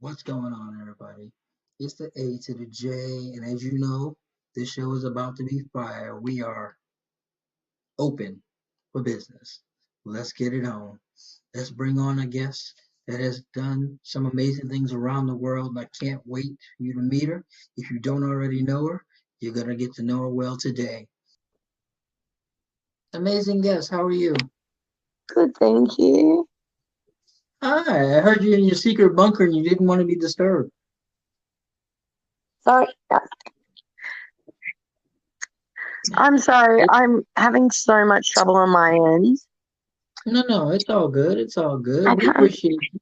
What's going on, everybody? It's the A to the J, and as you know, this show is about to be fire. We are open for business. Let's get it on. Let's bring on a guest that has done some amazing things around the world, and I can't wait for you to meet her. If you don't already know her, you're going to get to know her well today. Amazing guest, how are you? Good, thank you. Hi, I heard you in your secret bunker and you didn't want to be disturbed. Sorry, I'm sorry. I'm having so much trouble on my end. No, no, it's all good. It's all good. I We can't, appreciate you.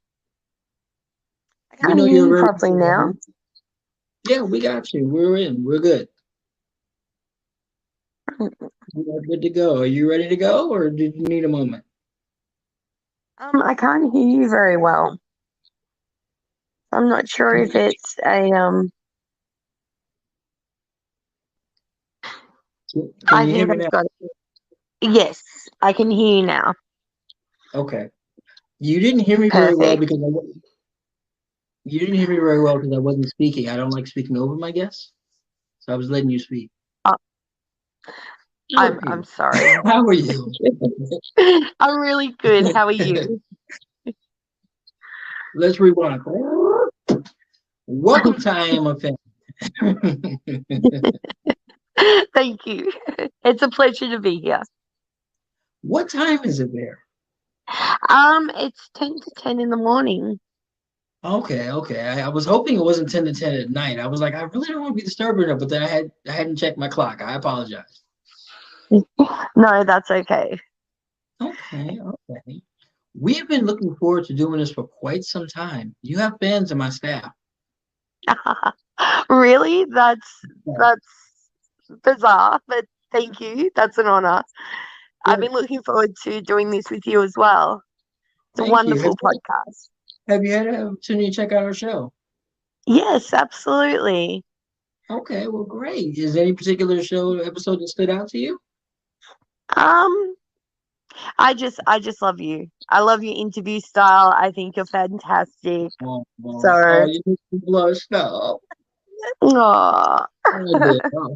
I We can't know hear you're you very properly now. Yeah, we got you. We're in. We're good. We're good to go. Are you ready to go, or did you need a moment? I can't hear you very well. I'm not sure Can if it's a can I you hear think me I've now? got it. Yes, I can hear you now. Okay. You didn't hear me very well Perfect. because you didn't hear me very well because I wasn't speaking. I don't like speaking over my guests, so I was letting you speak. Oh, I'm Okay. sorry. How are you? I'm really good. How are you? Let's rewind. Welcome to I Am a Fan. Thank you. It's a pleasure to be here. What time is it there? It's 10 to 10 in the morning. Okay, okay. I was hoping it wasn't 10 to 10 at night. I was like, I really don't want to be disturbing her, but then I hadn't checked my clock. I apologize. No, that's okay. Okay, okay. We have been looking forward to doing this for quite some time. You have fans in my staff. Really? Yeah. That's bizarre, but thank you. That's an honor. I've Yeah, been looking forward to doing this with you as well. It's a thank you. wonderful podcast. Have you had an opportunity to check out our show? Yes, absolutely. Okay, well, great. Is there any particular show episode that stood out to you? Um, I just love you. I love your interview style. I think you're fantastic. Oh, So, you make me blush. No, aw. I did. Oh.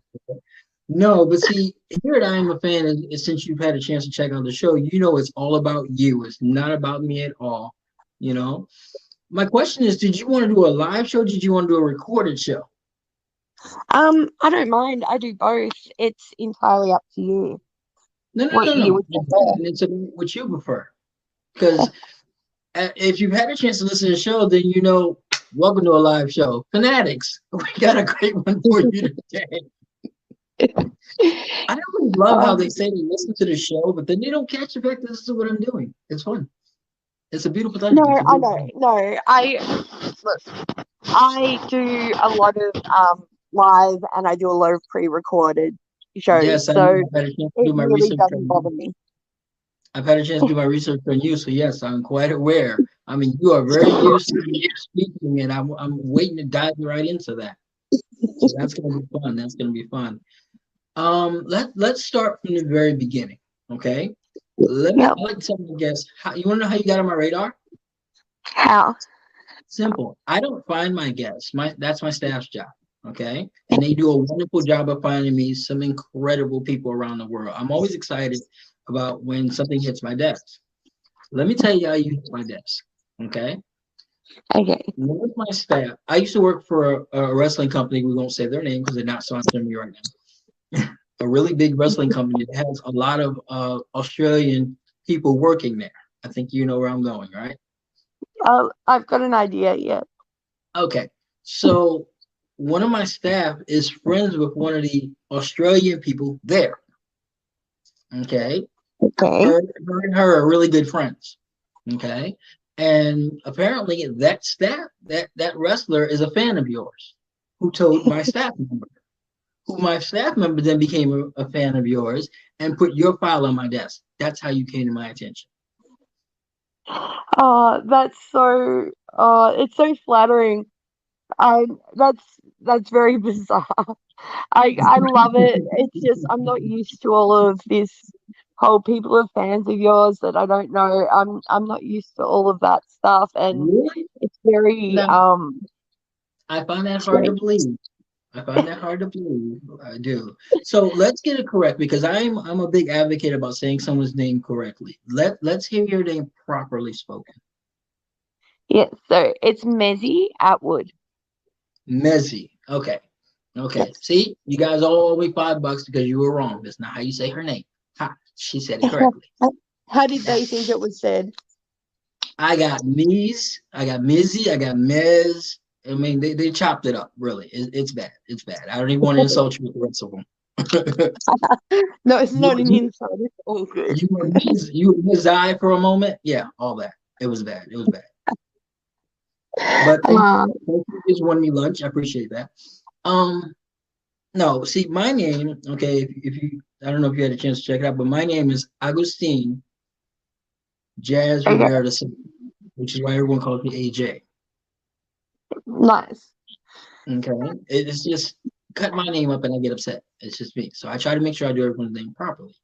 No, but see, here at I Am a Fan, since you've had a chance to check out the show, you know it's all about you. It's not about me at all. You know, my question is, did you want to do a live show? Did you want to do a recorded show? I don't mind. I do both. It's entirely up to you No, no, what no, you no. would prefer. Again, it's about what you prefer. Because if you've had a chance to listen to the show, then you know, welcome to a live show. Fanatics, we got a great one for you today. I don't really love how they Um, say they listen to the show, but then they don't catch the fact that this is what I'm doing. It's fun. It's a beautiful no, thing. It's a I beautiful know. thing. No, I do a lot of live and I do a lot of pre-recorded shows, Yes, I so know. I've had a chance to it do my really research doesn't on bother you. me. I've had a chance to do my research on you, so yes, I'm quite aware. I mean, you are very used to speaking, and I'm waiting to dive right into that. So that's gonna be fun. That's gonna be fun. Let's start from the very beginning. Okay. Yep. I like to tell my guests how you want to know how you got on my radar? How? Simple. I don't find my guests. That's my staff's job. Okay. And they do a wonderful job of finding me some incredible people around the world. I'm always excited about when something hits my desk. Let me tell you how you hit my desk. Okay. Okay. One of my staff, I used to work for a wrestling company. We won't say their name because they're not sponsoring me right now. A really big wrestling company that has a lot of Australian people working there. I think you know where I'm going, right? I've got an idea. Yeah. Okay. So one of my staff is friends with one of the Australian people there. Okay. Okay. Her and her are really good friends. Okay. And apparently that staff, that wrestler is a fan of yours who told my staff member, who my staff member then became a fan of yours and put your file on my desk. That's how you came to my attention. That's so. It's so flattering. I that's very bizarre. I love it. It's just I'm not used to all of this whole people are fans of yours that I don't know. I'm not used to all of that stuff, and Really? it's very Now, I find that hard to strange. believe. I find that hard to believe. I do. So let's get it correct because I'm a big advocate about saying someone's name correctly. Let's hear your name properly spoken. Yeah, so it's Metzi Atwood. Mezzi. Okay. Okay. Yes. See, you guys all owe me $5 because you were wrong. That's not how you say her name. Ha. She said it correctly. How did they think it was said? I got Mies, I got Mizzy, I got Mez. I mean, they chopped it up, really. It's bad. It's bad. I don't even want to insult you with the rest of them. No, it's you, not an you, insult. It's all good. you were Ms. I for a moment. Yeah, all that. It was bad. It was bad. But Uh, thank you just won me lunch. I appreciate that. Um, no, see, my name, okay, if you, I don't know if you had a chance to check it out, but my name is Agustin Jazz okay, Rivera, which is why everyone calls me AJ. nice. Okay, it's just cut my name up and I get upset. It's just me. So I try to make sure I do everyone's name properly.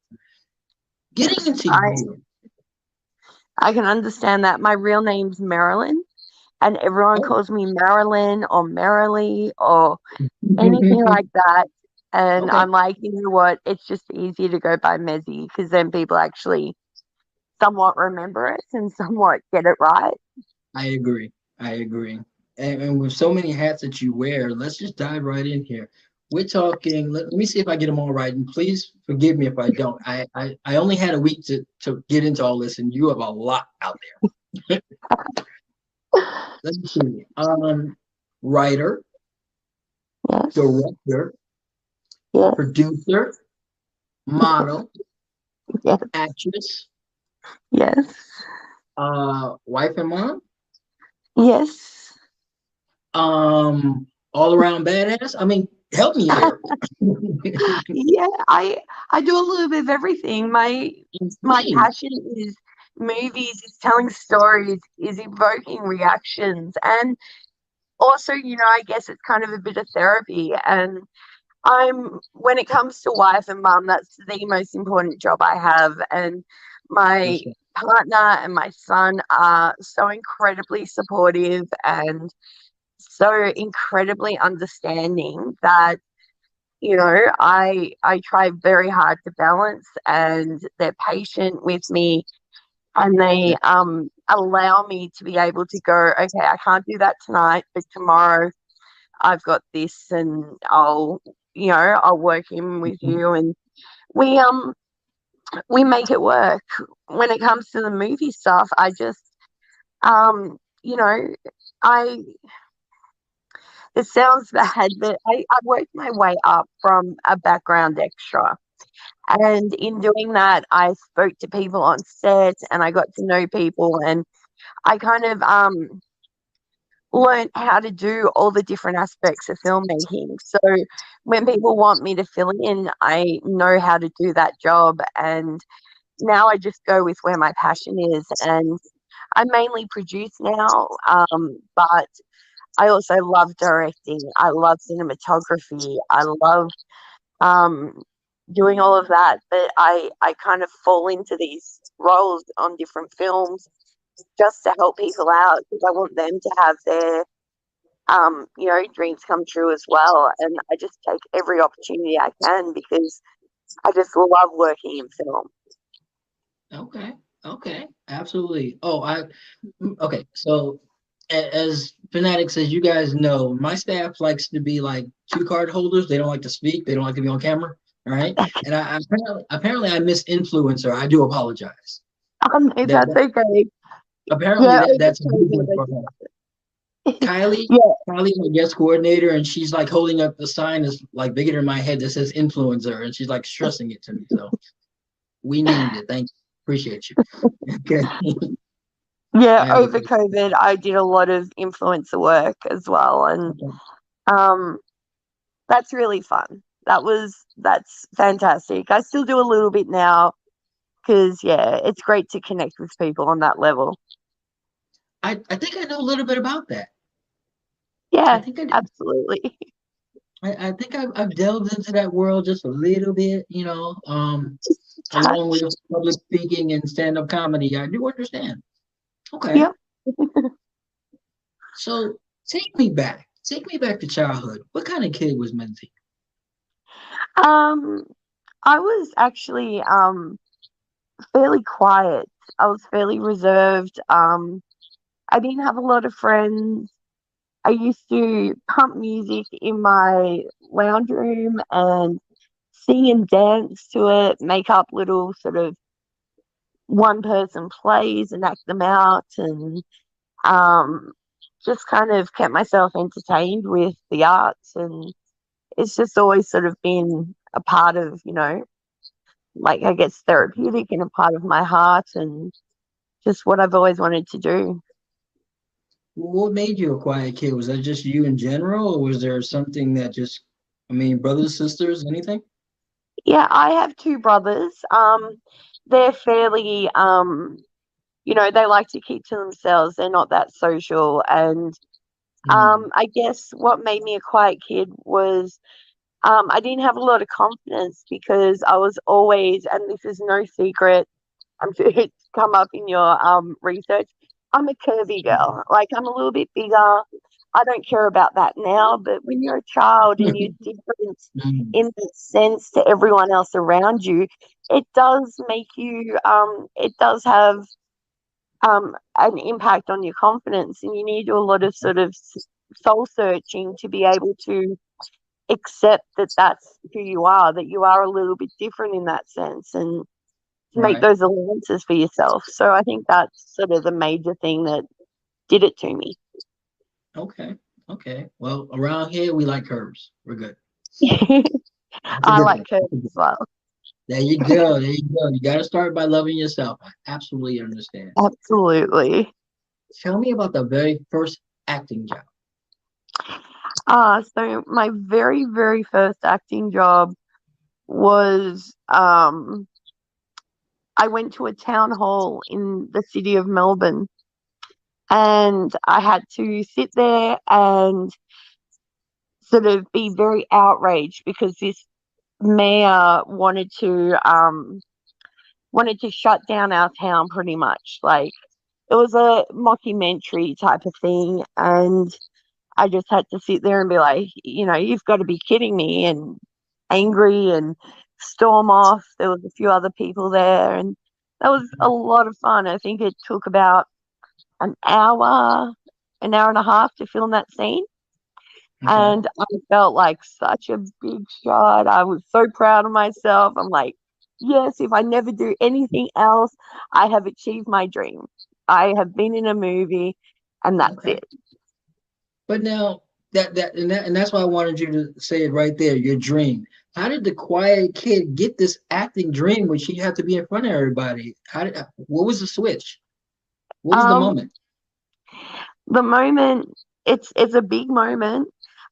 Getting Yes, into you. I can understand that. My real name's Marilyn, and everyone Oh. calls me Marilyn or Merrily or anything like that. And Okay, I'm like, you know what? It's just easier to go by Mezzy because then people actually somewhat remember it and somewhat get it right. I agree. I agree. And with so many hats that you wear, let's just dive right in here. We're talking. Let me see if I get them all right, and please forgive me if I don't. I only had a week to get into all this, and you have a lot out there. Let's see. Writer, Yes, director, yes, producer, model, yes, actress, yes, wife and mom, yes. all around badass. I mean, help me here. Yeah, I do a little bit of everything. My Insane. passion is movies, is telling stories, is evoking reactions, and also, I guess it's kind of a bit of therapy. And when it comes to wife and mum, that's the most important job I have. And For my sure. partner and my son are so incredibly supportive and so incredibly understanding that I try very hard to balance, and they're patient with me, and Yeah. they allow me to be able to go, okay, I can't do that tonight, but tomorrow I've got this, and I'll work in with Mhm. you, and we we make it work. When it comes to the movie stuff, I just um you know I it sounds bad, but I worked my way up from a background extra. And in doing that, I spoke to people on set and I got to know people, and I kind of learned how to do all the different aspects of filmmaking. So when people want me to fill in, I know how to do that job. And now I just go with where my passion is. And I mainly produce now, but I also love directing. I love cinematography. I love um, doing all of that. But I kind of fall into these roles on different films just to help people out because I want them to have their dreams come true as well. And I just take every opportunity I can because I just love working in film. Okay. Okay. Absolutely. Okay. So as fanatics as you guys know, my staff likes to be like two card holders. They don't like to speak. They don't like to be on camera. All right. And I apparently I miss influencer. I do apologize. No, That, that's that okay. apparently Yeah, over that's a big COVID, one for her. I Kylie, yeah, Kylie's my guest coordinator, and she's like holding up the sign that's like bigger than my head that says influencer, and she's like stressing it to me. So we named it. Thank you. Appreciate you. Okay. yeah, over Advocate. COVID, I did a lot of influencer work as well, and Okay. um, that's really fun. That's fantastic. I still do a little bit now because yeah, it's great to connect with people on that level. I think I know a little bit about that. I Yeah, think I do. absolutely. I think I've delved into that world just a little bit, along Touch. with public speaking and stand-up comedy. I do understand. Okay. Yep. So take me back. Take me back to childhood. What kind of kid was Menzi? Um, I was actually fairly quiet. I was fairly reserved. I didn't have a lot of friends. I used to pump music in my lounge room and sing and dance to it, make up little sort of one person plays and act them out, and um, just kind of kept myself entertained with the arts. And it's just always sort of been a part of, like I guess therapeutic and a part of my heart and just what I've always wanted to do. What made you a quiet kid? Was that just you in general, or was there something that just, I mean, brothers, sisters, anything? Yeah, I have two brothers. They're fairly, they like to keep to themselves. They're not that social. And Mm, I guess what made me a quiet kid was I didn't have a lot of confidence because I was always, and this is no secret, I'm sure it's come up in your research. I'm a curvy girl. Like I'm a little bit bigger. I don't care about that now, but when you're a child and you're different mm, in that sense to everyone else around you, it does make you. It does have an impact on your confidence, and you need to do a lot of sort of soul searching to be able to accept that that's who you are, that you are a little bit different in that sense, and to make right. those allowances for yourself. So I think that's sort of the major thing that did it to me. Okay. Okay. Well, around here we like curves. We're good. That's a I good like thing. curves That's a good as well. There you go. There you go. You got to start by loving yourself. I absolutely understand. Absolutely. Tell me about the very first acting job. So my very, very first acting job was I went to a town hall in the city of Melbourne, and I had to sit there and sort of be very outraged because this mayor wanted to shut down our town pretty much. Like it was a mockumentary type of thing, and I just had to sit there and be like, you've got to be kidding me, and angry and storm off. There was a few other people there, and that was a lot of fun. I think it took about an hour, an hour and a half to film that scene. Okay. And I felt like such a big shot. I was so proud of myself. I'm like, yes, if I never do anything else, I have achieved my dream. I have been in a movie, and that's Okay. it. But now and that's why I wanted you to say it right there, your dream. How did the quiet kid get this acting dream when she had to be in front of everybody? What was the switch? What was the Um, moment? the moment it's a big moment.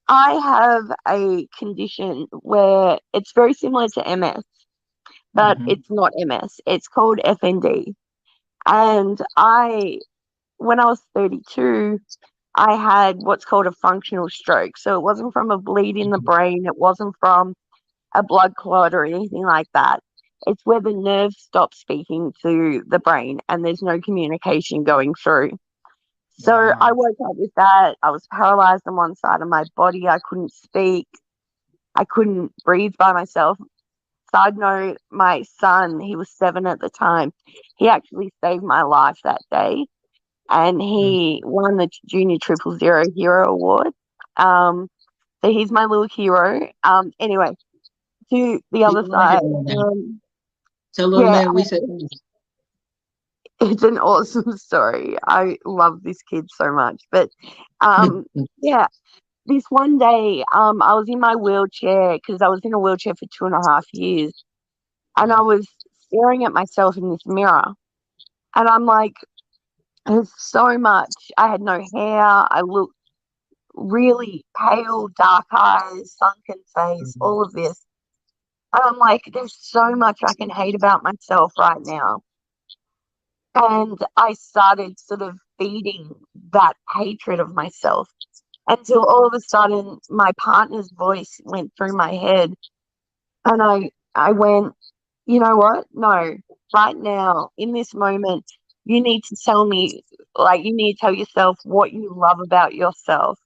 I have a condition where it's very similar to MS, but Hmm. it's not MS. It's called FND. And when I was 32, I had what's called a functional stroke. So it wasn't from a bleed in the brain, it wasn't from a blood clot or anything like that. It's where the nerves stop speaking to the brain and there's no communication going through. So I Wow. woke up with that. I was paralyzed on one side of my body. I couldn't speak. I couldn't breathe by myself. Side note, my son, he was 7 at the time, he actually saved my life that day and Mm. he won the Junior Triple Zero Hero Award. Um, so he's my little hero. Anyway, to the Keep other on side, hitting on that. Tell little yeah, man we said it's an awesome story. I love this kid so much. But um, yeah, this one day, I was in my wheelchair because I was in a wheelchair for 2.5 years, and I wow. was staring at myself in this mirror, and I'm like, there's so much. I had no hair. I looked really pale, dark eyes, sunken face, Mhm. all of this. And I'm like, there's so much I can hate about myself right now. And I started sort of feeding that hatred of myself. until all of a sudden my partner's voice went through my head, and I went, you know what? No, right now, in this moment, you need to tell me, like, you need to tell yourself what you love about yourself.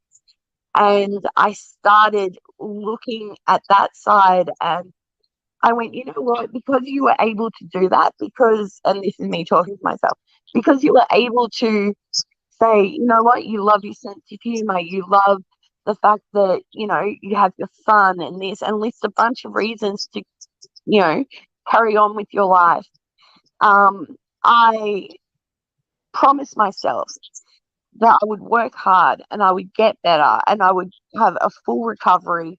And I started looking at that side, and I went, you know what? Because you were able to do that, and this is me talking to myself, because you were able to say, you know what? You love your sense of humor. You love the fact that, you have your son and this, and list a bunch of reasons to, you know, carry on with your life. Um, I promised myself that I would work hard and I would get better and I would have a full recovery,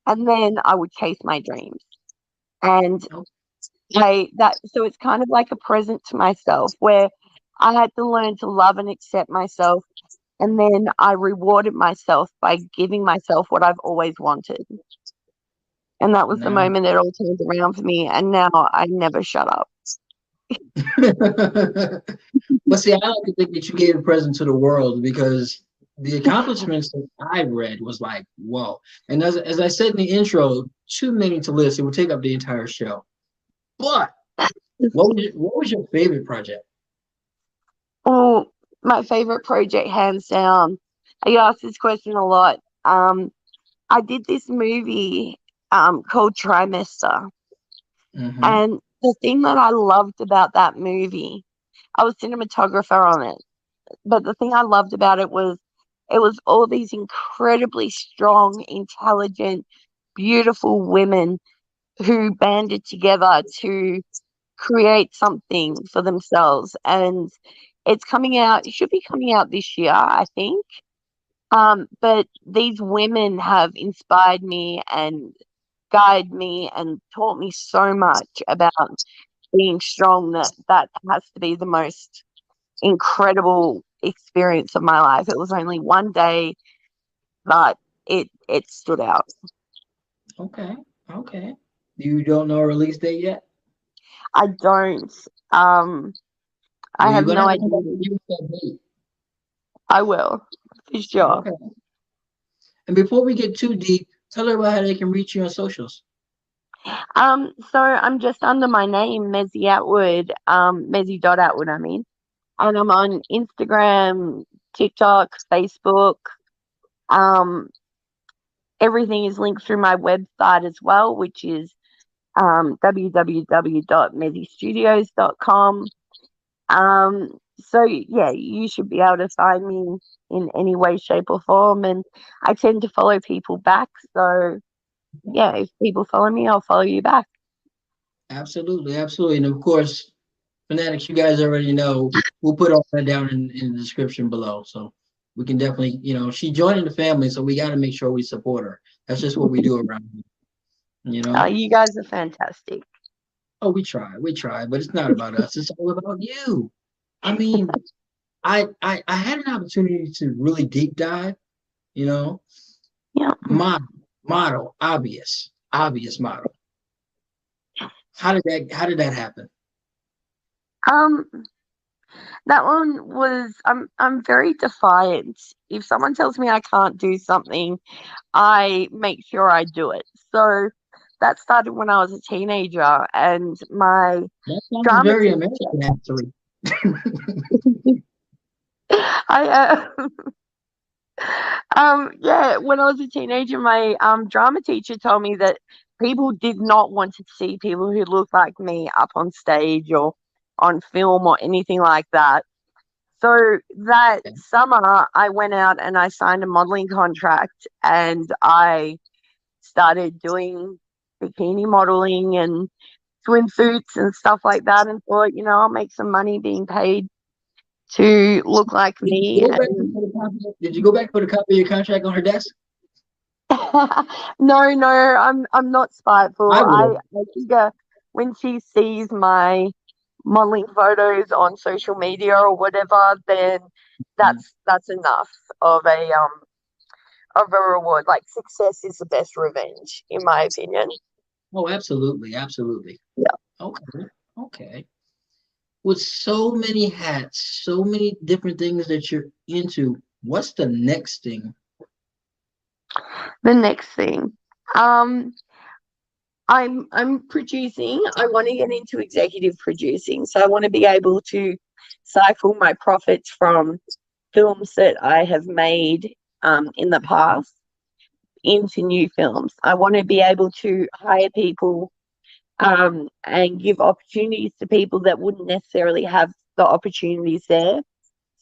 and then I would chase my dreams. And so it's kind of like a present to myself where I had to learn to love and accept myself, and then I rewarded myself by giving myself what I've always wanted. And that was the Now, moment it all turned around for me, and now I never shut up. but see, I like to think that you gave a present to the world because the accomplishments that I read was like, whoa. And as I said in the intro, too many to list. It would take up the entire show. But what was your favorite project? Oh, my favorite project, hands down. I get asked this question a lot. I did this movie called Trimester, Mm-hmm. and the thing that I loved about that movie, I was cinematographer on it, but the thing I loved about it was all these incredibly strong, intelligent, beautiful women who banded together to create something for themselves. And it should be coming out this year, I think. But these women have inspired me and guided me and taught me so much about being strong, that has to be the most incredible experience of my life. It was only one day, but it stood out. Okay. Okay. You don't know a release date yet? I don't. Um, I Well, you're have gonna no have to come back idea. and give us that date. I will, for sure. Okay. And before we get too deep, tell everybody how they can reach you on socials. So I'm just under my name, Metzi Atwood, Metzi.Atwood, I mean. And I'm on Instagram, TikTok, Facebook. Um, Everything is linked through my website as well, which is www.mezistudios.com. So yeah, you should be able to find me in any way, shape, or form. And I tend to follow people back. So yeah, if people follow me, I'll follow you back. Absolutely, absolutely. And of course, fanatics, you guys already know. We'll put all that down in the description below. So we can definitely, she joined the family, so we got to make sure we support her. That's just what we do around here, you know? You guys are fantastic. Oh, we try, but it's not about us. It's all about you. I mean, I had an opportunity to really deep dive, you know, Yeah. model, model, obvious model. How did that happen? Um, that one was I'm very defiant. If someone tells me I can't do something, I make sure I do it. So that started when I was a teenager, and my That sounds drama very teacher. American, actually. I yeah, when I was a teenager, my drama teacher told me that people did not want to see people who looked like me up on stage or on film or anything like that. So that summer, I went out and I signed a modeling contract, and I started doing bikini modeling and swimsuits and stuff like that, and thought, I'll make some money being paid to look like Did me. you go back And for the copy? Did you go back for the copy of your contract on her desk? no, no, I'm not spiteful. I I figure when she sees my modeling photos on social media or whatever, then would. that's enough of a reward. Like, success is the best revenge, in my opinion. Oh, absolutely, absolutely. Yeah. Okay, okay. With so many hats, so many different things that you're into, what's the next thing The next thing, um, I'm producing. I want to get into executive producing, so I want to be able to cycle my profits from films that I have made in the past into new films. I want to be able to hire people and give opportunities to people that wouldn't necessarily have the opportunities there.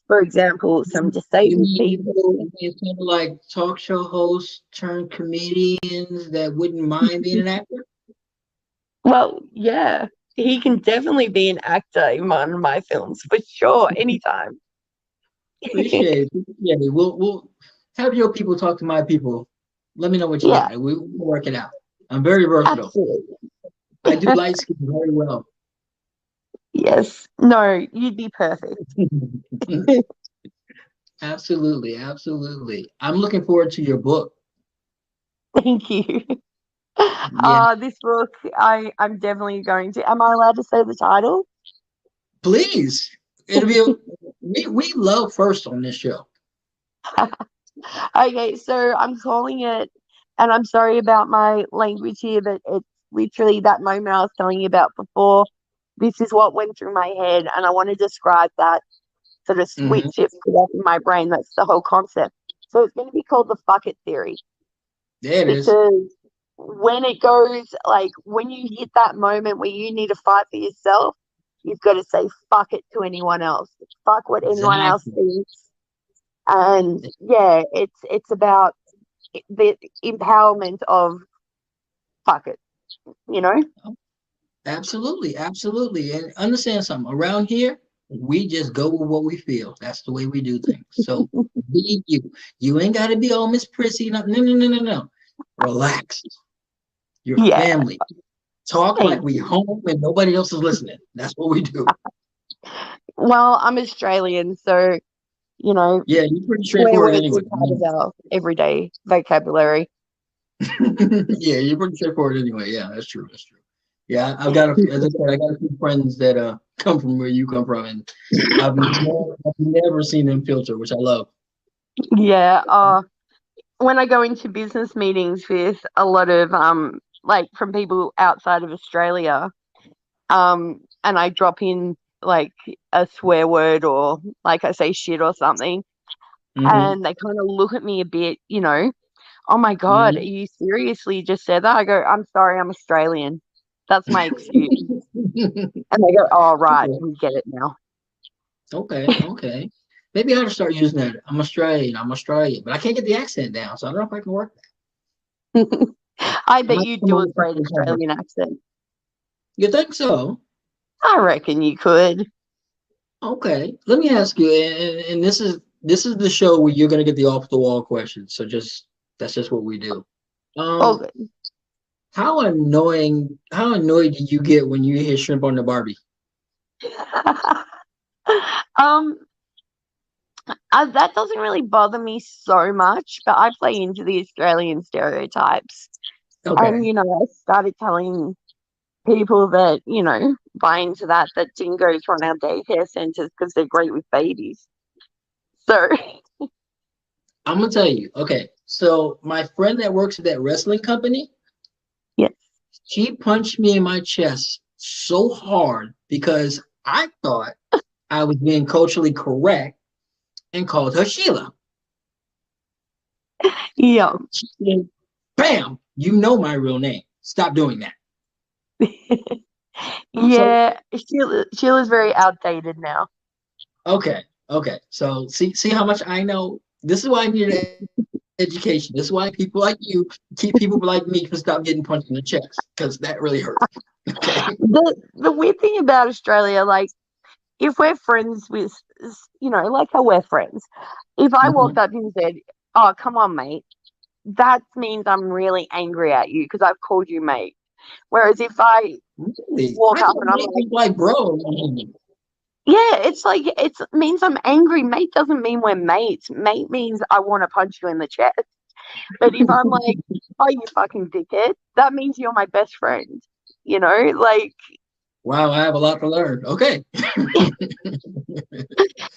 For example, some You disabled mean people. people, it's kind of like talk show hosts turned comedians that wouldn't mind being an actor? Well, yeah, he can definitely be an actor in one of my films for sure, anytime. Appreciate it. Appreciate it. We'll have your people talk to my people. Let me know what you Yeah, got. We'll work it out. I'm very versatile. absolutely. I do light skin very well. Yes. No, you'd be perfect. Absolutely, absolutely. I'm looking forward to your book. Thank you. Yeah, This book, I'm definitely going to. Am I allowed to say the title? please. It'll be we love first on this show. Okay, so I'm calling it, and I'm sorry about my language here, but it's literally that moment I was telling you about before. This is what went through my head, and I want to describe that sort of Hmm. switch it put up in my brain. That's the whole concept. So it's going to be called the fuck it theory There it is. because when it goes, like when you hit that moment where you need to fight for yourself, you've got to say fuck it to anyone else. Fuck what anyone else Exactly. thinks. And yeah, it's about the empowerment of fuck it, you know? Absolutely, absolutely. And understand something. Around here, we just go with what we feel. That's the way we do things. So be you. You ain't got to be all Miss Prissy. No, no, no, no, no, no. Relax. Your Yeah, family. Talk like thank we you. home and nobody else is listening. That's what we do. Well, I'm Australian, so you know, Yeah, you're pretty swear straightforward words anyway. are part of our everyday vocabulary. Yeah, you're pretty straightforward anyway. Yeah, that's true. That's true. Yeah, I've got a few, as I said, I got a few friends that come from where you come from, and I've never seen them filter, which I love. Yeah, when I go into business meetings with a lot of like from people outside of Australia, and I drop in like a swear word or like I say shit or something, Hmm. and they kind of look at me a bit, you know, oh my God, are Hmm. you seriously just said that? I go, I'm sorry, I'm Australian. That's my excuse. And they go, oh, right, Okay, we get it now. okay, okay. Maybe I ought to start using that. I'm Australian. I'm Australian, but I can't get the accent down, so I don't know if I can work that. I I bet might you come do up a with great something clever. Australian accent. You think so? I reckon you could. Okay. Let me ask you, and this is the show where you're gonna get the off the wall questions. So just that's just what we do. All Um, good. how annoyed do you get when you hear shrimp on the Barbie? um, that doesn't really bother me so much, but I play into the Australian stereotypes. And, Okay. you know, I started telling people that, you know, buy into that dingoes run our daycare centers because they're great with babies. So, I'm gonna tell you. Okay. So my friend that works at that wrestling company, yes. she punched me in my chest so hard because I thought I was being culturally correct and called her Sheila. Yeah. She said, "Bam! You know my real name. Stop doing that." So Yeah. Sheila's very outdated now. okay, okay. So see how much I know. This is why I need an education. This is why people like you keep people like me from stop getting punched in the chest because that really hurts. Okay. The weird thing about Australia, like, if we're friends with, you know, like how we're friends, if I walked Mhm. up and said, oh, come on, mate, that means I'm really angry at you because I've called you mate. Whereas if I Really? walk I up thought and I'm mate like, was like bro. yeah, it's like it means I'm angry. Mate doesn't mean we're mates. Mate means I want to punch you in the chest. But if I'm like, oh, you fucking dickhead, that means you're my best friend. You know, like Wow, I have a lot to learn. Okay.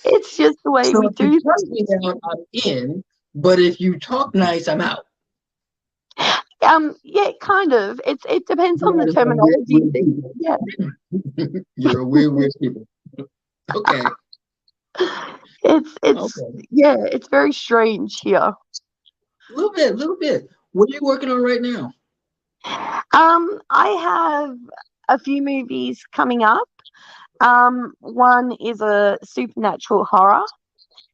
it's just the way So we if you do cuss me things. out, I'm in. But if you talk nice, I'm out. Yeah, kind of. It depends on You the are some weird, terminology. weird people. Yeah. You're a weird, weird people. Okay. It's Okay. yeah, it's very strange here. A little bit, a little bit. What are you working on right now? I have a few movies coming up. One is a supernatural horror,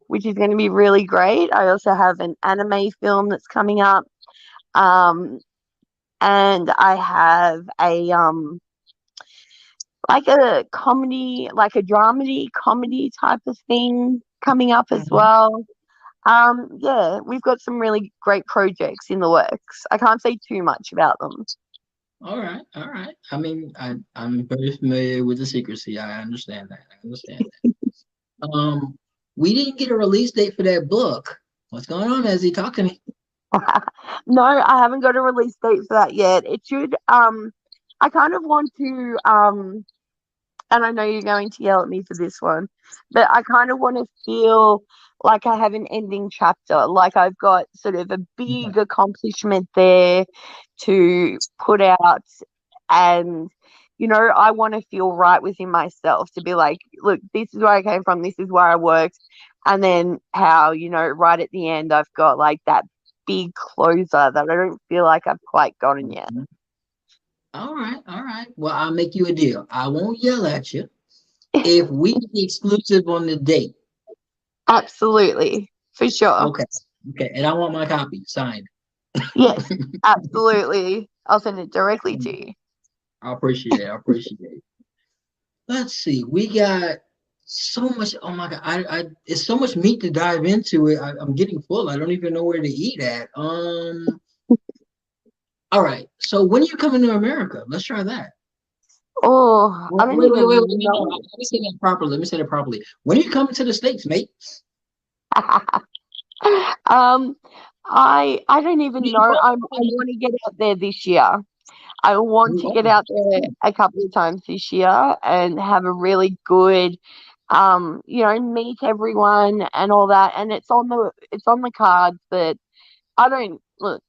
which is going to be really great. I also have an anime film that's coming up. Um, and I have a like a comedy, like a dramedy comedy type of thing coming up as Mhm. well. Yeah, we've got some really great projects in the works. I can't say too much about them. All right, all right. I mean, I'm very familiar with the secrecy. I understand that. I understand that. We didn't get a release date for that book. What's going on, Ezzy? Talk to me. No, I haven't got a release date for that yet. It should I kind of want to and I know you're going to yell at me for this one, but I kind of want to feel like I have an ending chapter, like I've got sort of a Okay. big accomplishment there to put out. And, I want to feel right within myself to be like, look, this is where I came from, this is where I worked. And then how, right at the end, I've got like that big closer that I don't feel like I've quite gotten yet. Mhm. All right, all right. Well, I'll make you a deal. I won't yell at you if we get the exclusive on the date. Absolutely, for sure. Okay. Okay. And I want my copy signed. Yes, absolutely. I'll send it directly to you. I appreciate it. I appreciate it. Let's see. We got so much. Oh my God. It's so much meat to dive into it. I'm getting full. I don't even know where to eat at. All right. So when are you coming to America? Let's try that. Oh, I Wait, don't wait, wait, wait. even No, know. let me say that properly. Let me say that properly. When are you coming to the States, mate? um, I don't even know. You I want to get out there this year. I want to get are. out there a couple of times this year and have a really good, meet everyone and all that. And it's on the cards, but I don't look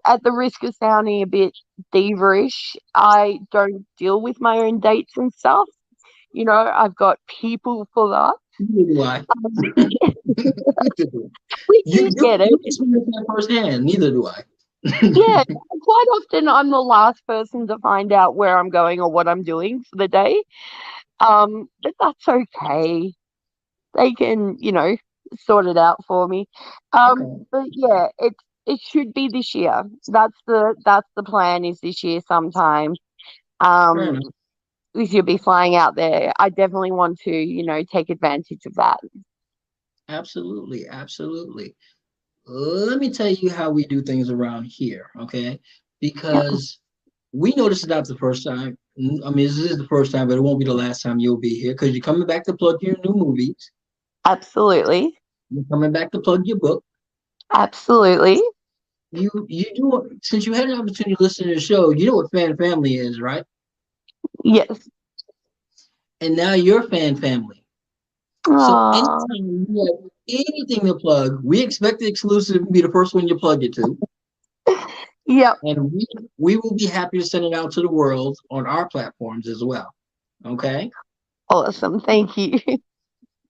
at the risk of sounding a bit thievish. I don't deal with my own dates and stuff. I've got people for that. Neither do I. Um, Neither do I. we You do get it. you experience that firsthand. Neither do I. Yeah, quite often I'm the last person to find out where I'm going or what I'm doing for the day. But that's okay. They can, sort it out for me. Okay. But yeah, it should be this year. That's the plan is this year sometime. Fair Um, enough. we should be flying out there. I definitely want to, take advantage of that. Absolutely. Absolutely. Let me tell you how we do things around here, okay? Yeah, Because we know this is not the first time. I mean, this is the first time, but it won't be the last time you'll be here because you're coming back to plug your new movies. absolutely. You're coming back to plug your book. Absolutely. You do since you had an opportunity to listen to the show. You know what fan family is, right? Yes. And now you're fan family. So Aw. anytime you have anything to plug, we expect the exclusive to be the first one you plug it to. Yep. And we will be happy to send it out to the world on our platforms as well. Okay. Awesome. Thank you.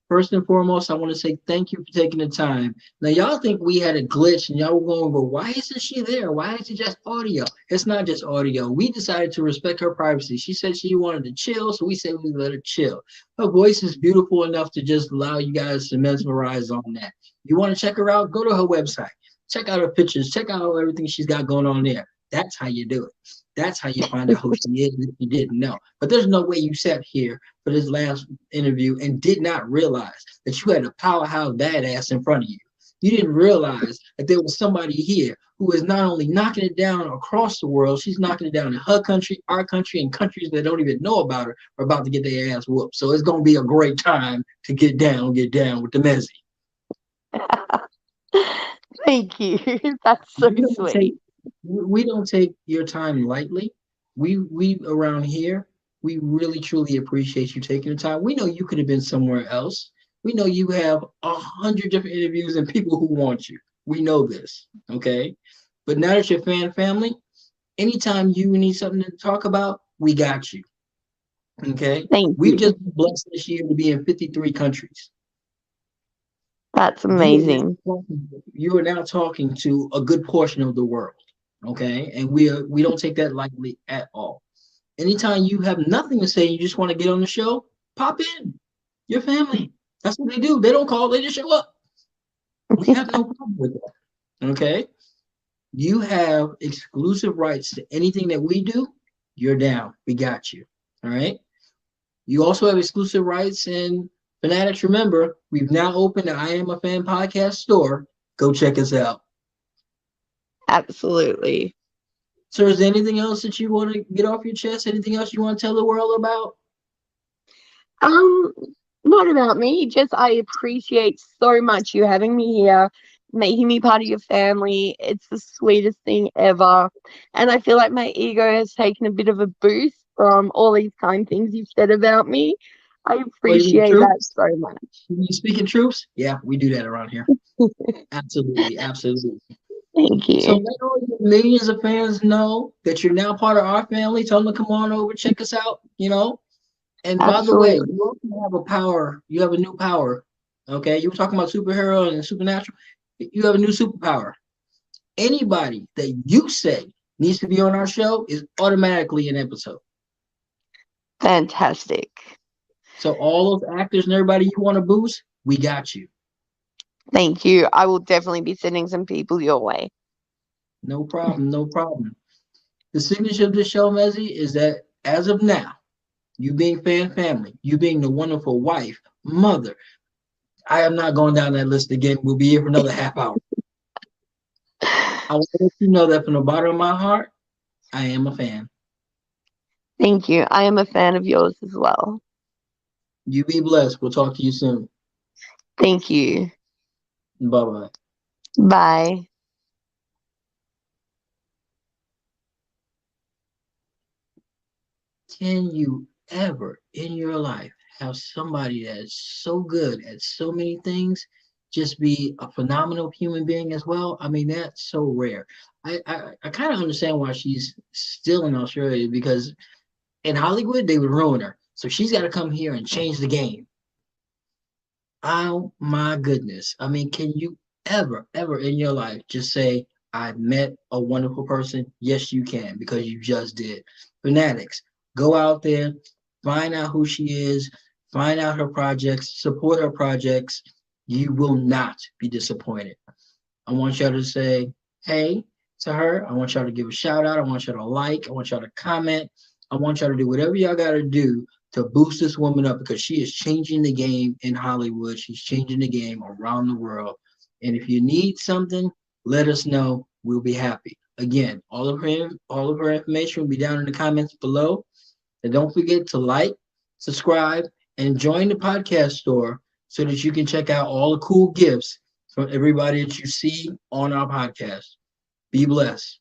First and foremost, I want to say thank you for taking the time. Now, y'all think we had a glitch and y'all were going, but why isn't she there? Why is it just audio? It's not just audio. We decided to respect her privacy. She said she wanted to chill, so we said we let her chill. Her voice is beautiful enough to just allow you guys to mesmerize on that. You want to check her out? Go to her website. Check out her pictures. Check out everything she's got going on there. That's how you do it. That's how you find out who she is if you didn't know. But there's no way you sat here for this last interview and did not realize that you had a powerhouse badass in front of you. You didn't realize that there was somebody here who is not only knocking it down across the world, she's knocking it down in her country, our country, and countries that don't even know about her are about to get their ass whooped. So it's going to be a great time to get down with the Metzi. Thank you. That's so We don't take sweet. we don't take your time lightly. We around here, we really truly appreciate you taking the time. We know you could have been somewhere else. We know you have 100 different interviews and people who want you. We know this, okay? But now that you're fan family, Anytime you need something to talk about, we got you. Okay. Thank We've you. just been blessed this year to be in 53 countries. That's You are amazing. you are now talking to a good portion of the world. Okay. And we don't take that lightly at all. Anytime you have nothing to say, you just want to get on the show, pop in. Your family. That's what they do. They don't call, they just show up. We have no problem with that. Okay. You have exclusive rights to anything that we do. You're down. We got you. All right. You also have exclusive rights and Fanatics. Remember, we've now opened the I Am a Fan podcast store. Go check us out. Absolutely. So, is there anything else that you want to get off your chest? Anything else you want to tell the world about? Um, not about me. Just I appreciate so much you having me here, making me part of your family. It's the sweetest thing ever. And I feel like my ego has taken a bit of a boost from all these kind things you've said about me. I Oh, you mean appreciate that troops? so much. You mean speaking troops? Yeah, we do that around here. Absolutely, absolutely. Thank So you. let all your millions of fans know that you're now part of our family. Tell them to come on over, check us out. And by the way, Absolutely. you also have a power. You have a new power. Okay, you were talking about superhero and supernatural. You have a new superpower. Anybody that you say needs to be on our show is automatically an episode. Fantastic. So all those actors and everybody you want to boost, we got you. Thank you. I will definitely be sending some people your way. No problem. No problem. The signature of this show, Metzi, is that as of now, you being fan family, you being the wonderful wife, mother. I am not going down that list again. We'll be here for another half hour. I want to let you know that from the bottom of my heart, I am a fan. Thank you. I am a fan of yours as well. You be blessed. We'll talk to you soon. Thank you. Bye bye. Bye. Can you ever in your life have somebody that is so good at so many things just be a phenomenal human being as well? I mean, that's so rare. I kind of understand why she's still in Australia because in Hollywood, they would ruin her. So she's got to come here and change the game. Oh my goodness. I mean, can you ever in your life just say, I met a wonderful person? Yes, you can, because you just did. Fanatics, go out there, find out who she is, find out her projects, support her projects. You will not be disappointed. I want y'all to say, hey to her. I want y'all to give a shout out. I want y'all to like. I want y'all to comment. I want y'all to do whatever y'all got to do to boost this woman up because she is changing the game in Hollywood. She's changing the game around the world. And if you need something, let us know. We'll be happy. Again, all of her information will be down in the comments below. And don't forget to like, subscribe, and join the podcast store so that you can check out all the cool gifts from everybody that you see on our podcast. Be blessed.